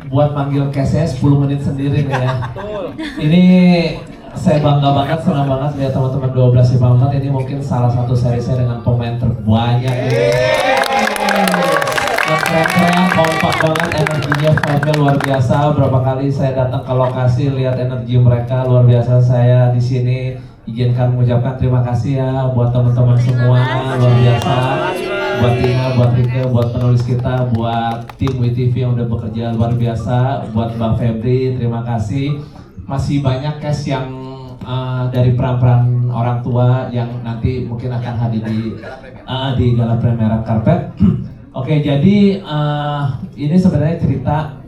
buat manggil case-nya 10 menit sendiri nih ya. Ini saya bangga banget, senang banget lihat teman-teman 12 IPA 4. Ini mungkin salah satu seri saya dengan pemain terbanyak ini. Keren-keren, kompak banget, energinya, vibe-nya luar biasa. Berapa kali saya datang ke lokasi, lihat energi mereka luar biasa. Saya di sini izinkan mengucapkan terima kasih ya buat teman-teman semua, luar biasa. Buat Tina, buat Rike, buat penulis kita, buat tim WTV yang udah bekerja luar biasa. Buat Bang Febri, terima kasih. Masih banyak cast yang dari peran-peran orang tua yang nanti mungkin akan hadir di Gala Premier Carpet. Oke, jadi ini sebenarnya cerita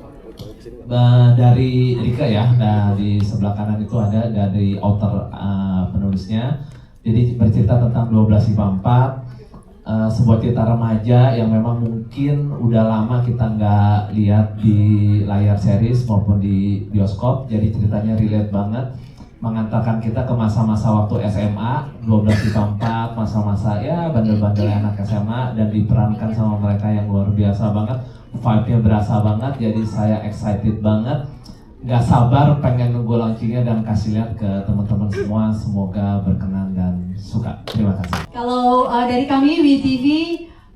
dari Rika ya. Nah, di sebelah kanan itu ada dari author penulisnya. Jadi bercerita tentang 12 IPA 4, sebuah cerita remaja yang memang mungkin udah lama kita nggak lihat di layar series maupun di bioskop. Jadi ceritanya relate banget, mengantarkan kita ke masa-masa waktu SMA, 12 IPA 4, masa-masa ya bandel-bandel anak SMA, dan diperankan sama mereka yang luar biasa banget. Vibe-nya berasa banget, jadi saya excited banget. Nggak sabar pengen nunggu launchingnya dan kasih lihat ke teman-teman semua. Semoga berkenan dan suka. Terima kasih. Kalau dari kami WeTV,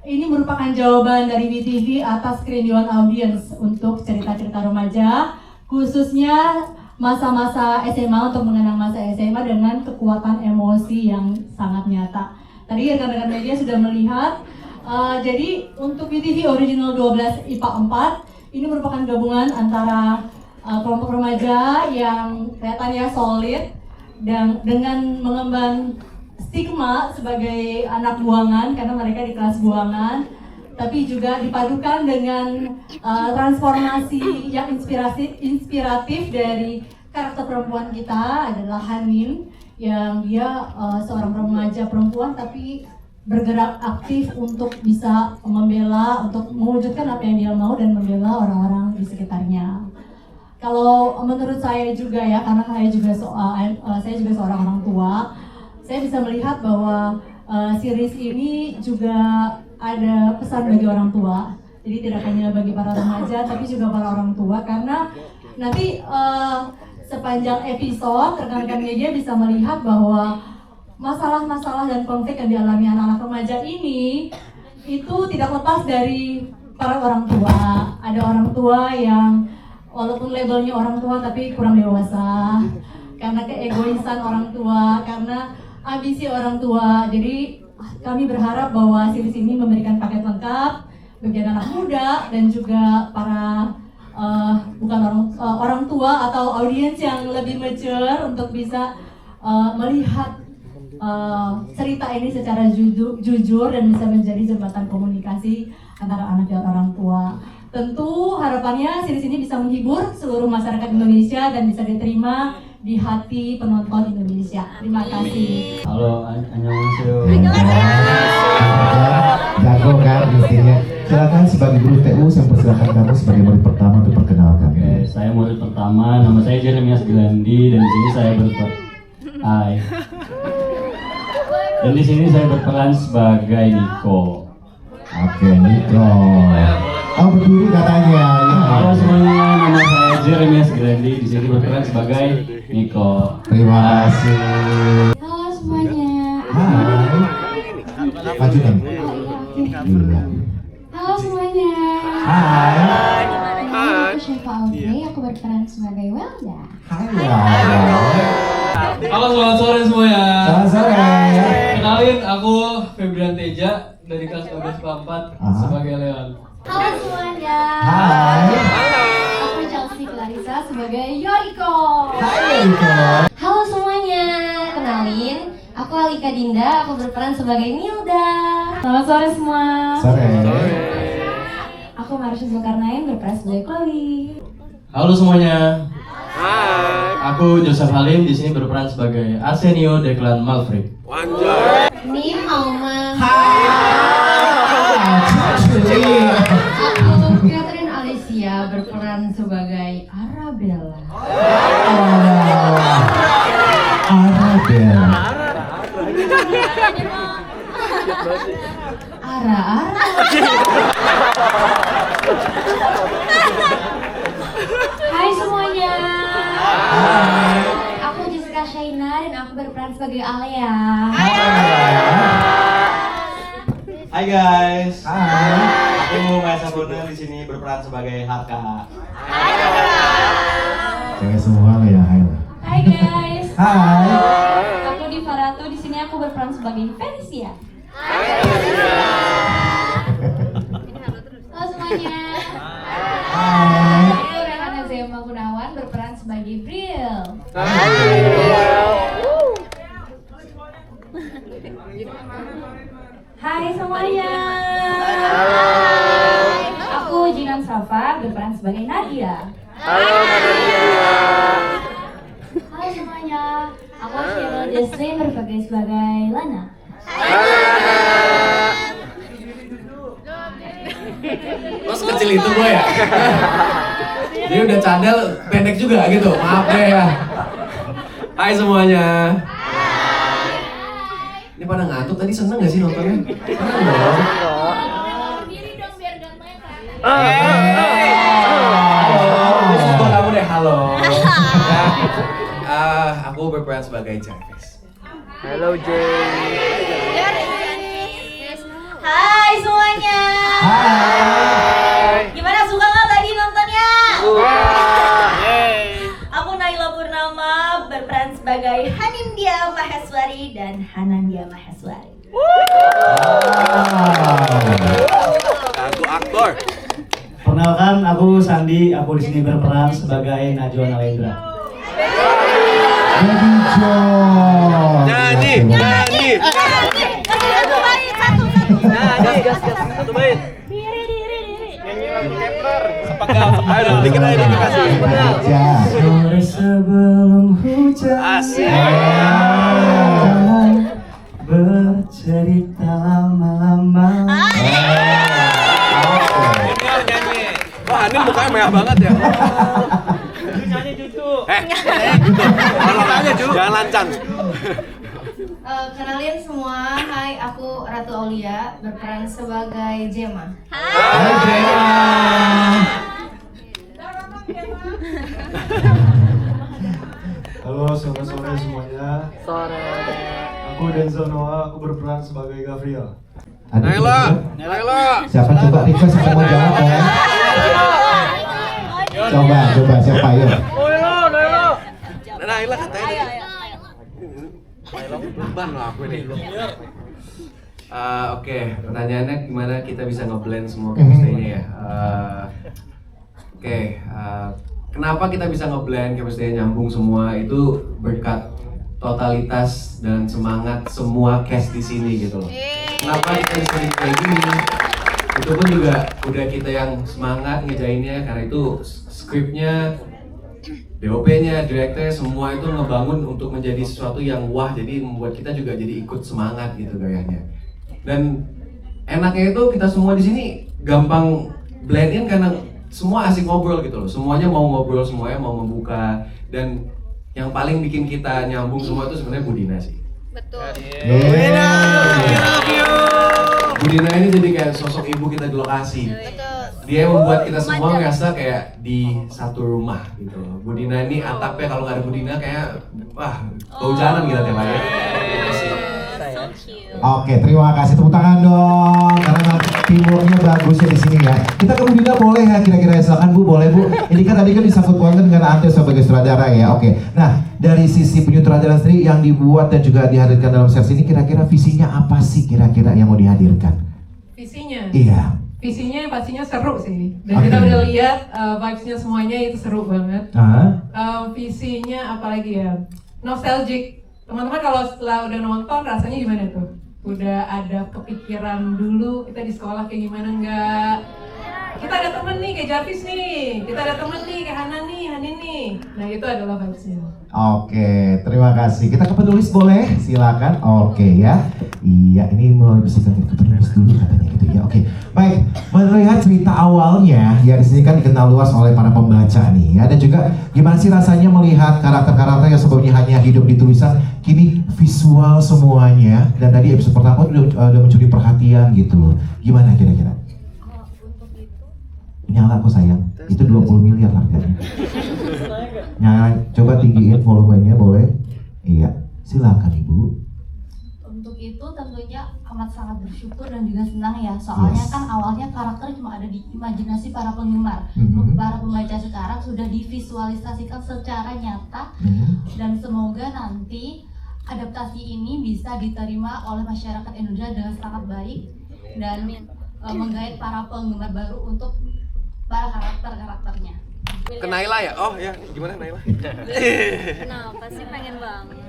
ini merupakan jawaban dari WeTV atas kerinduan audiens untuk cerita-cerita remaja, khususnya masa-masa SMA, untuk mengenang masa SMA dengan kekuatan emosi yang sangat nyata. Tadi rekan-rekan media sudah melihat, jadi untuk WeTV Original 12 IPA 4, ini merupakan gabungan antara kelompok remaja yang kelihatannya solid dan dengan mengemban stigma sebagai anak buangan karena mereka di kelas buangan, tapi juga dipadukan dengan transformasi yang inspiratif dari karakter perempuan kita adalah Hanin, yang dia seorang remaja perempuan tapi bergerak aktif untuk bisa membela, untuk mewujudkan apa yang dia mau dan membela orang-orang di sekitarnya. Kalau menurut saya juga ya, karena saya juga seorang orang tua, saya bisa melihat bahwa series ini juga ada pesan bagi orang tua. Jadi tidak hanya bagi para remaja, tapi juga para orang tua, karena nanti sepanjang episode rekan-rekan media bisa melihat bahwa masalah-masalah dan konflik yang dialami anak-anak remaja ini itu tidak lepas dari para orang tua. Ada orang tua yang walaupun labelnya orang tua tapi kurang dewasa, karena keegoisan orang tua, karena ambisi orang tua. Jadi kami berharap bahwa series ini memberikan paket lengkap bagi anak muda dan juga para bukan orang tua atau audiens yang lebih mature untuk bisa melihat cerita ini secara jujur dan bisa menjadi jembatan komunikasi antara anak dan orang tua. Tentu harapannya series ini bisa menghibur seluruh masyarakat Indonesia dan bisa diterima di hati penonton Indonesia. Terima kasih. Halo, annyeonghaseyo. Jago kan mestinya. Silakan sebagai guru TU, saya persilakan kamu sebagai murid pertama untuk perkenalkan. Oke, saya murid pertama, nama saya Jeremias Glandi dan di sini saya Dan di sini saya berperan sebagai Niko. Oke, Niko. Oh, berdiri katanya. Halo semuanya, nama saya Jeremias Glandi, di sini berperan sebagai Niko. Terima kasih. Halo semuanya. Hai. Maju nih. Iya. Halo semuanya. Hai. Aku Syifa Audrey, aku berperan sebagai Welda. Hai, Welda. Halo, selamat sore semuanya. Selamat sore. Kenalin, aku Febrian Teja dari kelas 12 4 sebagai Leon. Halo semuanya. Hai. Aku Chelsea Clarissa sebagai Yoriko. Hai, Yoriko. Halo semuanya. Kenalin, aku Alika Dinda, aku berperan sebagai Nilda. Selamat sore semua. Sore. Aku Marsha Zulkarnain, berperan sebagai Chloe. Halo semuanya. Hai. Aku Joseph Halim, di sini berperan sebagai Arsenio Declan Malfred. Ni Oma. Aku Catherine Alicia, berperan sebagai Arabella. Arabella. Ara. sebagai Alea. Hai guys. Hai. Aku Maesa Brunner di sini berperan sebagai Haka. Kayak semua lah ya, hai. Hai guys. Hai. Aku Diva Ratu, di sini aku berperan sebagai Felicia. Halo semuanya. Hai. Aku Rehana Zema Gunawan berperan sebagai Bril. Hai semuanya. Aku Jinan Safa berperan sebagai Nadia. Halo semuanya. Aku Sheryl Desri berperan sebagai Lana. Lo sekecil itu gue ya? Jadi udah cadel pendek juga gitu, maaf deh ya. Hai semuanya. Ini pada ngantuk tadi, seneng gak sih nontonnya? Seneng dong. Diri dong biar gantengnya kelihatan. Halo, khusus buat kamu deh, halo. Ya, aku berperan sebagai Jarvis. Hai semuanya. Hai. Gimana, suka nggak tadi nontonnya? Aku Naila Purnama berperan sebagai Hanindya Maheswari dan Hanandya Maheswari. Perkenalkan, aku Sandi. Aku di sini berperan sebagai Najwa Nalendra. Jadi John. Nyanyi. Satu bait. Ayo dong, dikit aja dikasih. Aja. Sore sebelum hujan. Asik. Jangan bercerita lama-lama. Junior nyanyi. Wah, Hanin mukanya merah banget ya. Nyanyi Cucu. Tolong aja Cu. Jangan lancan. Kenalin semua, hai, aku Ratu Aulia berperan sebagai Jema. Hai Jema. Halo sore-sore semuanya. Aku Denzel Noah. Aku berperan sebagai Gabriel. Ada Naila. siapa coba request siapa mau jawab ya? Coba siapa ya? Naila katanya. Naila beban loh aku nih. Oke, pertanyaannya gimana kita bisa ngeblend semua chemistry-nya ya? Kenapa kita bisa ngeblend chemistry-nya nyambung semua itu berkat totalitas dan semangat semua cast di sini gitu loh. Kenapa kita bisa jadi kayak gini? Itu pun juga udah kita yang semangat ngejainnya karena itu skripnya, DOP-nya, direkturnya semua itu ngebangun untuk menjadi sesuatu yang wah, jadi membuat kita juga jadi ikut semangat gitu gayanya. Dan enaknya itu kita semua di sini gampang blend in karena semua asik ngobrol gitu loh. Semuanya mau ngobrol, semuanya mau membuka, dan yang paling bikin kita nyambung semua itu sebenarnya Budina sih. Betul. Budina ini jadi kayak sosok ibu kita di lokasi. Dia membuat kita semua ngerasa kayak di satu rumah gitu. Budina ini atapnya, kalau nggak ada Budina kayak wah kehujanan gitu tiap hari. Oke, terima kasih, tepuk tangan dong karena timurnya bagus ya di sini ya. Kita ke Budina boleh ya, kira-kira silakan Bu, boleh Bu. Ini kan tadi kan disangkut pautkan dengan Ante sebagai sutradara ya. Oke. Nah, dari sisi penyutradaran sendiri yang dibuat dan juga dihadirkan dalam seri ini, kira-kira visinya apa sih kira-kira yang mau dihadirkan? Visinya? Iya. Visinya pastinya seru sih. Dan Oke. kita udah lihat vibes-nya semuanya itu seru banget. Visinya apalagi ya? Nostalgic. Teman-teman kalau setelah udah nonton rasanya gimana tuh? Udah ada kepikiran dulu kita di sekolah kayak gimana enggak? Kita ada temen nih kayak Jarvis nih, kita ada temen nih kayak Hana nih, Hanin nih. Nah itu adalah vibes-nya. Oke, terima kasih. Kita ke penulis boleh? Silakan. Oke ya. Iya, ini mau bisa ke penulis dulu katanya gitu ya. Oke. Baik, melihat cerita awalnya ya di sini kan dikenal luas oleh para pembaca nih ya. Dan juga gimana sih rasanya melihat karakter-karakter yang sebelumnya hanya hidup di tulisan kini visual semuanya, dan tadi episode pertama udah mencuri perhatian gitu. Gimana kira-kira? Nyala kok sayang, itu 20 miliar harganya. Nyala, coba tinggiin volumenya boleh? Iya, Silakan Ibu. Untuk itu tentunya amat sangat bersyukur dan juga senang ya. Soalnya kan awalnya karakter cuma ada di imajinasi para penggemar. Para pembaca sekarang sudah divisualisasikan secara nyata. Dan semoga nanti adaptasi ini bisa diterima oleh masyarakat Indonesia dengan sangat baik dan menggait para penggemar baru untuk para karakternya. Ke Naila ya? Oh ya, gimana Naila? Kenapa sih pengen banget?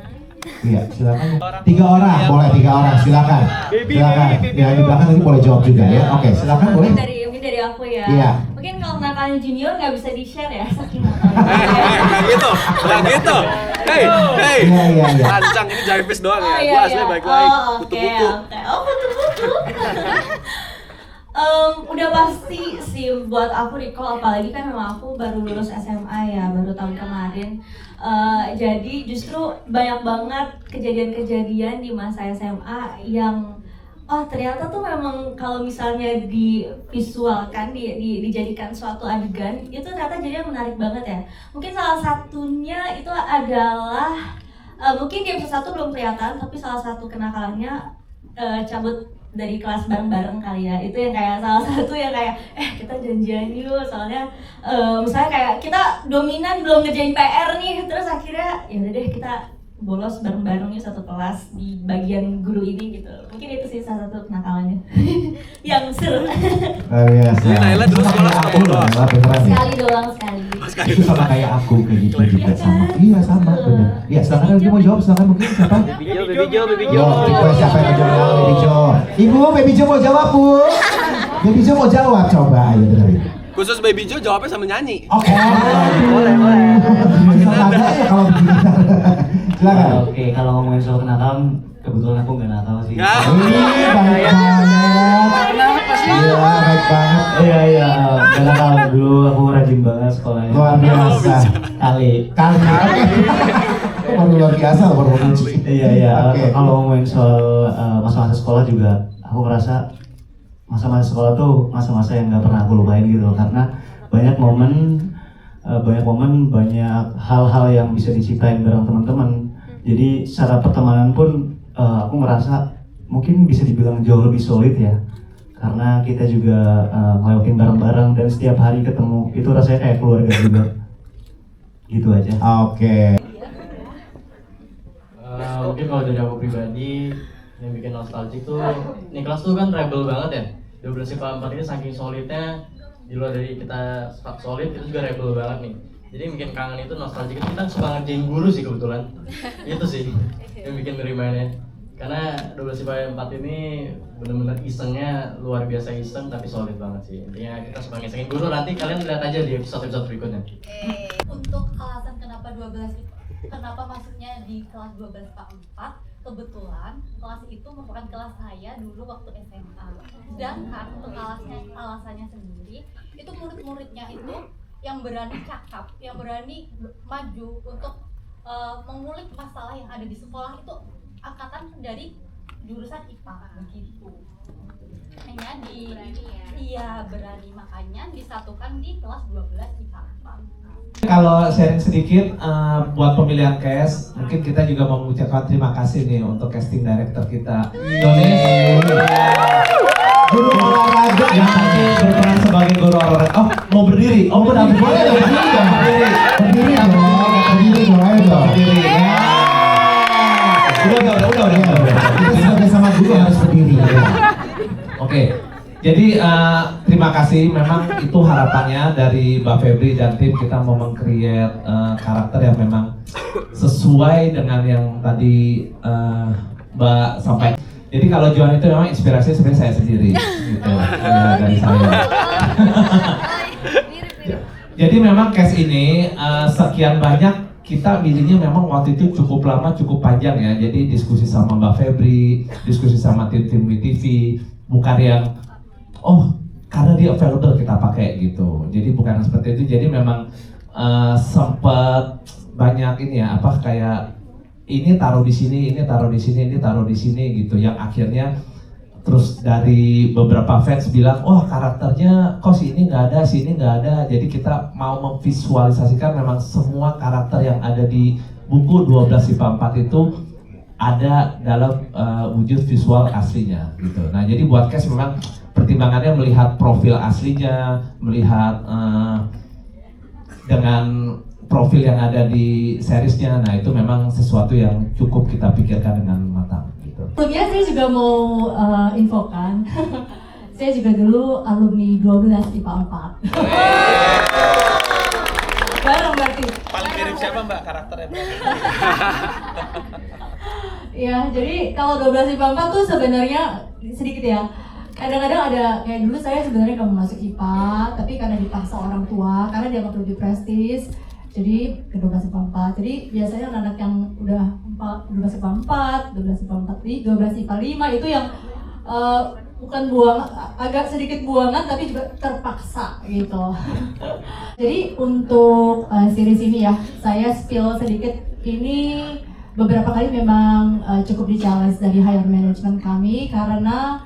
Iya, silakan. 3 orang, boleh 3 orang, silakan. Silakan. Ya, di belakang nanti boleh jawab juga ya. Oke, silakan boleh. Mungkin dari aku ya. Iya. Mungkin kalau nakalnya junior nggak bisa di-share ya, saking nakalnya. Nggak gitu. Hey. Iya. Lancang, ini Jarvis doang ya. Oh, Gua asli baik-baik. Butuh-butuh. Oh, butuh-butuh. Udah pasti sih buat aku recall, apalagi kan memang aku baru lulus SMA ya, baru tahun kemarin. Jadi justru banyak banget kejadian-kejadian di masa SMA yang ternyata tuh memang kalau misalnya divisualkan, dijadikan suatu adegan, itu ternyata jadinya menarik banget ya. Mungkin salah satunya itu adalah mungkin di episode 1 belum kelihatan, tapi salah satu kenakalannya cabut dari kelas bareng-bareng kali ya. Itu yang kayak salah satu yang kayak kita janjian yuk, soalnya misalnya kayak kita dominan belum ngerjain PR nih, terus akhirnya ya udah deh kita bolos bareng-bareng yuk satu kelas di bagian guru ini gitu. Mungkin itu sih salah satu kenakalannya yang seru. Biasa. Naila dulu sekolah sama bolos. Sekali doang, sekali. Itu sama kayak aku kayak gitu juga sama. Iya sama benar. Iya, silakan lagi mau jawab, silakan mungkin siapa? Baby Jo. Boleh siapa yang mau jawab? Baby Jo. Ibu, Baby Jo mau jawab, Bu. Baby Jo mau jawab, coba ayo dengerin. Khusus Baby Jo jawabnya sambil nyanyi. Oke. Boleh. Ada ya kalau begini. Silakan. Oke, kalau ngomongin soal kenakalan, kebetulan aku nggak nakal sih. Ya. Baik banget. Kenapa sih? Iya, baik banget. Iya, nggak nakal dulu. Aku rajin banget sekolahnya. Luar biasa. Kali. Baru luar biasa, baru kunci. Iya. Oke. Kalau ngomongin soal masa-masa sekolah juga, aku ngerasa masa-masa sekolah tuh masa-masa yang nggak pernah aku lupain gitu loh. Karena banyak momen, banyak hal-hal yang bisa diciptain bareng teman-teman. Jadi secara pertemanan pun aku ngerasa mungkin bisa dibilang jauh lebih solid ya. Karena kita juga ngelewatin bareng-bareng dan setiap hari ketemu, itu rasanya kayak keluarga juga. Gitu aja. Oke. Mungkin kalau dari aku pribadi yang bikin nostalgic tuh, Niklas tuh kan rebel banget ya. 12 IPA 4 ini saking solidnya, di luar dari kita solid, itu juga rebel banget nih. Jadi bikin kangen itu nostalgic, kita suka ngerjain guru sih kebetulan. Itu sih yang bikin remind-nya. Karena 12 IPA 4 ini benar-benar isengnya luar biasa iseng tapi solid banget sih. Intinya kita suka ngisengin guru, nanti kalian lihat aja di episode-episode berikutnya. Untuk alasan kenapa 12 kenapa masuknya di kelas 12 Pak 4, kebetulan kelas itu merupakan kelas saya dulu waktu SMA. Sedangkan untuk alasannya sendiri, itu murid-muridnya itu yang berani cakap, yang berani maju untuk mengulik masalah yang ada di sekolah itu angkatan dari jurusan IPA begitu. Hanya berani, makanya disatukan di kelas 12 IPA 4. Kalau sharing sedikit buat pemilihan cast, mungkin kita juga mau mengucapkan terima kasih nih untuk casting director kita, Doni, guru olahraga yang tadi berperan sebagai guru olahraga. Oh, mau berdiri? Oh, benar, boleh dong, berdiri dong. Udah. Kita sebagai sama guru harus berdiri. Oke. Jadi terima kasih, memang itu harapannya dari Mbak Febri dan tim, kita mau meng-create karakter yang memang sesuai dengan yang tadi Mbak sampaikan. Jadi kalau Johan itu memang inspirasi sebenarnya saya sendiri gitu, ya, dari saya. Jadi memang case ini sekian banyak, kita milihnya memang waktu itu cukup lama, cukup panjang ya. Jadi diskusi sama Mbak Febri, diskusi sama tim-tim WeTV, bukan yang karena dia available kita pakai gitu. Jadi bukan seperti itu. Jadi memang sempat banyak ini ya, kayak ini taruh di sini, ini taruh di sini, ini taruh di sini gitu. Yang akhirnya terus dari beberapa fans bilang, karakternya kok sini nggak ada, sini nggak ada. Jadi kita mau memvisualisasikan memang semua karakter yang ada di buku 12 IPA 4 itu ada dalam wujud visual aslinya gitu. Nah jadi buat cast memang pertimbangannya melihat profil aslinya, melihat dengan profil yang ada di seriesnya. Nah itu memang sesuatu yang cukup kita pikirkan dengan matang gitu. Sebelumnya saya juga mau infokan, saya juga dulu alumni 12 IPA 4. Bareng berarti. Paling mirip siapa Mbak karakternya? Ya, jadi kalau 12 IPA 4 tuh sebenarnya sedikit ya. Kadang-kadang ada, kayak dulu saya sebenarnya gak mau masuk IPA, tapi karena dipaksa orang tua, karena dianggap lebih prestis, jadi ke 12 IPA 4. Jadi biasanya anak-anak yang udah 12 IPA 4, 12 IPA 4, 12 IPA 5 itu yang bukan agak sedikit buangan tapi juga terpaksa gitu. Jadi untuk series ini ya, saya spill sedikit, ini beberapa kali memang cukup di-challenge dari higher management kami karena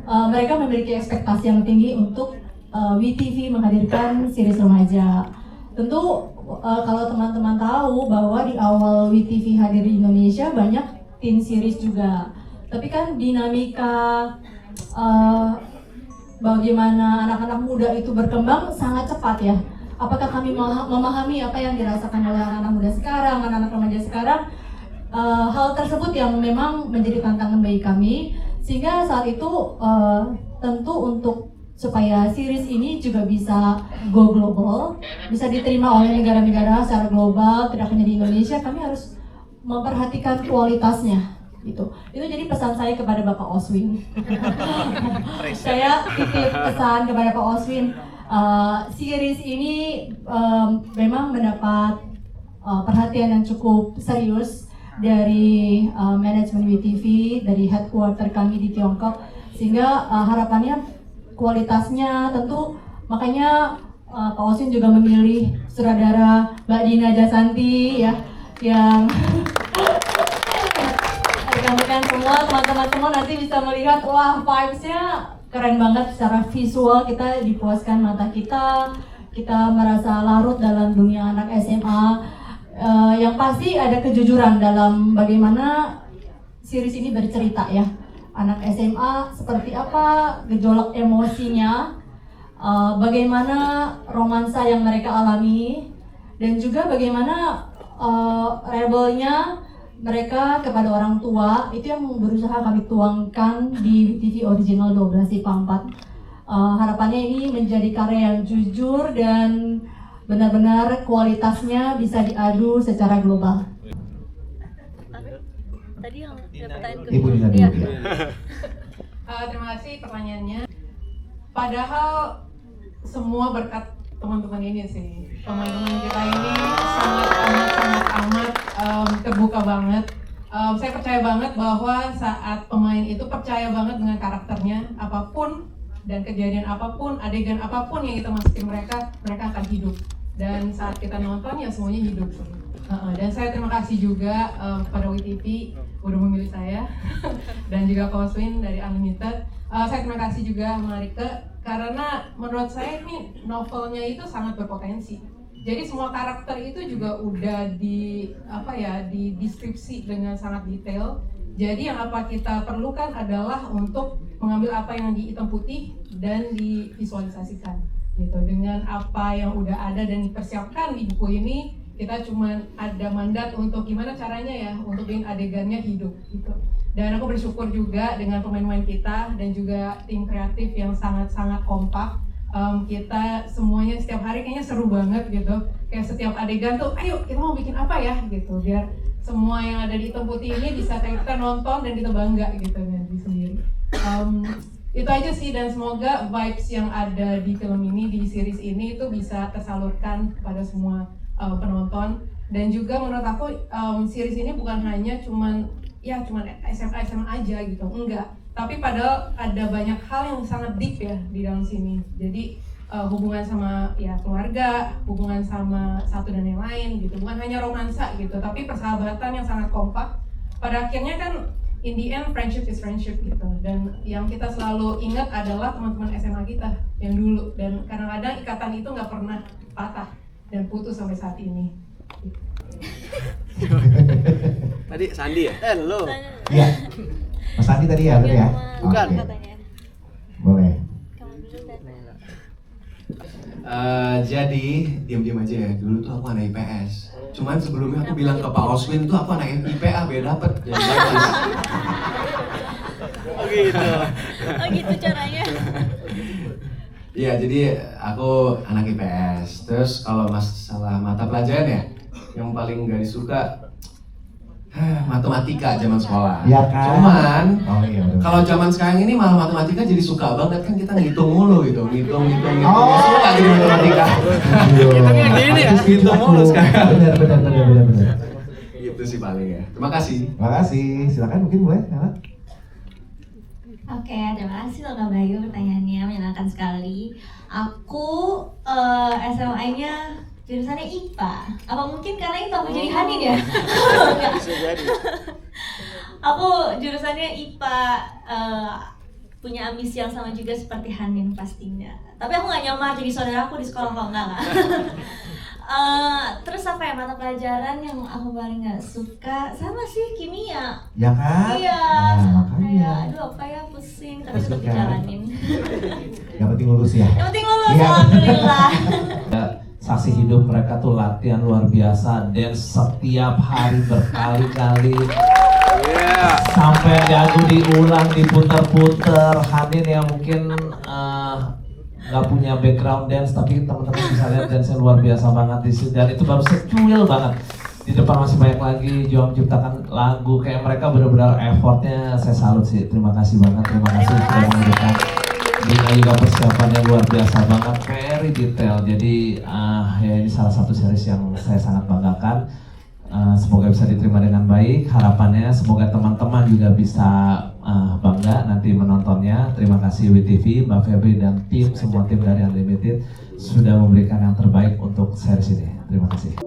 mereka memiliki ekspektasi yang tinggi untuk WeTV menghadirkan series remaja. Tentu kalau teman-teman tahu bahwa di awal WeTV hadir di Indonesia banyak teen series juga. Tapi kan dinamika bagaimana anak-anak muda itu berkembang sangat cepat ya. Apakah kami memahami apa yang dirasakan oleh anak-anak muda sekarang, anak-anak remaja sekarang? Hal tersebut yang memang menjadi tantangan bagi kami. Sehingga saat itu tentu untuk supaya series ini juga bisa go global, bisa diterima oleh negara-negara secara global, tidak hanya di Indonesia, kami harus memperhatikan kualitasnya. Itu jadi pesan saya kepada Bapak Oswin. Saya titip pesan kepada Pak Oswin, series ini memang mendapat perhatian yang cukup serius dari manajemen WeTV, dari headquarter kami di Tiongkok, sehingga harapannya kualitasnya tentu, makanya Pak Oswin juga memilih sutradara Mbak Dina Jasanti ya, yang rekan-rekan semua, teman-teman semua nanti bisa melihat, wah vibes-nya keren banget secara visual, kita dipuaskan mata kita merasa larut dalam dunia anak SMA. Yang pasti ada kejujuran dalam bagaimana series ini bercerita ya. Anak SMA seperti apa gejolak emosinya, bagaimana romansa yang mereka alami, dan juga bagaimana rebelnya mereka kepada orang tua. Itu yang berusaha kami tuangkan di TV original 12 IPA 4. Harapannya ini menjadi karya yang jujur dan benar-benar kualitasnya bisa diadu secara global. Tadi yang pertanyaan Ibu Dina dulu ya. Terima kasih pertanyaannya. Padahal semua berkat teman-teman ini sih. Teman-teman kita ini sangat terbuka banget. Saya percaya banget bahwa saat pemain itu percaya banget dengan karakternya, apapun dan kejadian apapun, adegan apapun yang kita masukin mereka akan hidup. Dan saat kita nonton ya semuanya hidup. Dan saya terima kasih juga kepada WeTV udah memilih saya dan juga Pak Oswin dari Unlimited. Saya terima kasih juga sama Rike karena menurut saya ini novelnya itu sangat berpotensi. Jadi semua karakter itu juga udah dideskripsi dengan sangat detail. Jadi yang apa kita perlukan adalah untuk mengambil apa yang di hitam putih dan divisualisasikan gitu. Dengan apa yang udah ada dan dipersiapkan di buku ini, kita cuma ada mandat untuk gimana caranya ya untuk bikin adegannya hidup gitu. Dan aku bersyukur juga dengan pemain-pemain kita dan juga tim kreatif yang sangat-sangat kompak. Kita semuanya setiap hari kayaknya seru banget gitu. Kayak setiap adegan tuh, ayo kita mau bikin apa ya gitu. Biar semua yang ada di hitam putih ini bisa kita nonton dan kita bangga gitu nanti sendiri. Itu aja sih, dan semoga vibes yang ada di film ini, di series ini itu bisa tersalurkan pada semua penonton. Dan juga menurut aku series ini bukan hanya cuman SMA aja gitu, enggak. Tapi padahal ada banyak hal yang sangat deep ya di dalam sini. Jadi hubungan sama ya keluarga, hubungan sama satu dan yang lain gitu. Bukan hanya romansa gitu, tapi persahabatan yang sangat kompak. Pada akhirnya kan in the end friendship is friendship gitu. Dan yang kita selalu ingat adalah teman-teman SMA kita yang dulu. Dan kadang-kadang ikatan itu nggak pernah patah dan putus sampai saat ini. Tadi Sandi ya? Lo. Iya. Mas Andi tadi ya, bener ya? Bukan. Oke. Boleh. Jadi diam-diam aja ya. Dulu tuh aku anak IPS. Cuman sebelumnya aku bilang ke Pak Oswin tuh aku anak IPA, beda dapet. Oh gitu. Oh gitu caranya. Iya, jadi aku anak IPS. Terus kalau masalah mata pelajaran ya, yang paling gak disuka matematika zaman sekolah. Iya kan? Cuman iya, kalau zaman sekarang ini malah matematika jadi suka banget kan, kita ngitung mulu gitu, ngitung. Oh, suka jadi matematika. Hitungnya gini ya, ngitung mulu sekarang. Benar. Gitu sih paling ya. Terima kasih. Terima kasih. Silakan mungkin boleh, Nela. Oke, terima kasih loh Kak Bayu, pertanyaannya menyenangkan sekali. Aku SMA-nya jurusannya IPA. Apa mungkin karena itu aku jadi Hanin ya? Bisa jadi. Aku jurusannya IPA, punya ambisi yang sama juga seperti Hanin pastinya. Tapi aku gak nyamar jadi saudara aku di sekolah kok, enggak. Terus apa ya, mata pelajaran yang aku paling gak suka sama sih kimia. Ya kan? Iya, Nah, makanya. kayak aduh apa ya, pusing, tapi tetap dijalanin. Yang penting lulus ya. Yang penting lulus, Iya. alhamdulillah. Saksi hidup mereka tuh latihan luar biasa, dance setiap hari berkali-kali. Sampai lagu diulang, diputer-puter. Hanin yang mungkin nggak punya background dance, tapi teman-teman bisa lihat dance-nya luar biasa banget di sini. Dan itu baru secuil banget. Di depan masih banyak lagi juang menciptakan lagu. Kayak mereka benar-benar effortnya saya salut sih. Terima kasih banget, terima kasih sudah memberikan. Dina juga persiapannya luar biasa banget, very detail. Jadi ya ini salah satu series yang saya sangat banggakan. Semoga bisa diterima dengan baik. Harapannya semoga teman-teman juga bisa bangga nanti menontonnya. Terima kasih WTV, Mbak Febri dan tim, semua tim dari Unlimited sudah memberikan yang terbaik untuk series ini. Terima kasih.